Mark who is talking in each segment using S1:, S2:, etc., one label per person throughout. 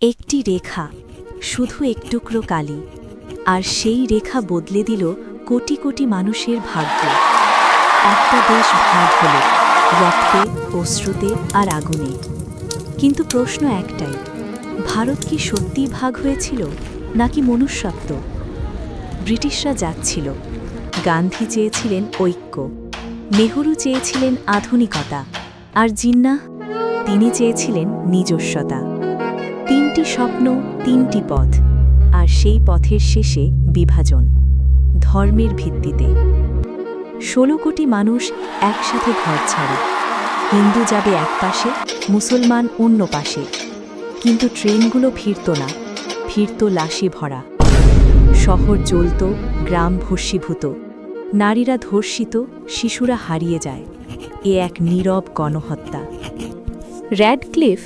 S1: একটি রেখা, শুধু এক টুকরো কালি, আর সেই রেখা বদলে দিল কোটি কোটি মানুষের ভাগ্য। একটা দেশ ভাগ হলো রক্তে, অশ্রুতে আর আগুনে। কিন্তু প্রশ্ন একটাই, ভারত কি সত্যিই ভাগ হয়েছিল নাকি মনুষ্যত্ব? ব্রিটিশরা যাচ্ছিল, গান্ধী চেয়েছিলেন ঐক্য, নেহরু চেয়েছিলেন আধুনিকতা, আর জিন্নাহ তিনি চেয়েছিলেন নিজস্বতা। তিনটি স্বপ্ন, তিনটি পথ, আর সেই পথের শেষে বিভাজন ধর্মের ভিত্তিতে। ১৬ কোটি মানুষ একসাথে ঘর ছাড়ে, হিন্দু যাবে এক পাশে, মুসলমান অন্য পাশে। কিন্তু ট্রেনগুলো ফিরত না, ফিরত লাশে ভরা। শহর জ্বলত, গ্রাম ভস্মীভূত, নারীরা ধর্ষিত, শিশুরা হারিয়ে যায়। এ এক নীরব গণহত্যা। র্যাডক্লিফ,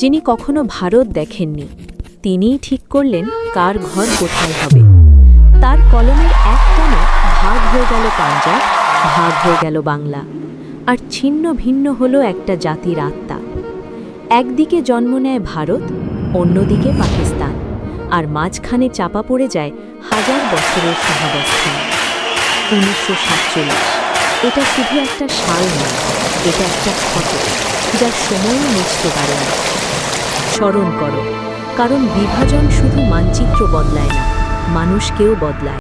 S1: যিনি কখনো ভারত দেখেননি, তিনিই ঠিক করলেন কার ঘর কোথায় হবে। তার কলমের এক টানে ভাগ হয়ে গেল পাঞ্জাব, ভাগ হয়ে গেল বাংলা, আর ছিন্ন ভিন্ন হলো একটা জাতির আত্মা। একদিকে জন্ম নেয় ভারত, অন্যদিকে পাকিস্তান, আর মাঝখানে চাপা পড়ে যায় হাজার বছরের সহাবস্থান। ১৯৪৭, এটা শুধু একটা সাল নয়, এটা একটা ক্ষত, যা সময়ও মুছতে পারে না। স্মরণ করো, কারণ বিভাজন শুধু মানচিত্র বদলায় না, মানুষকেও বদলায়।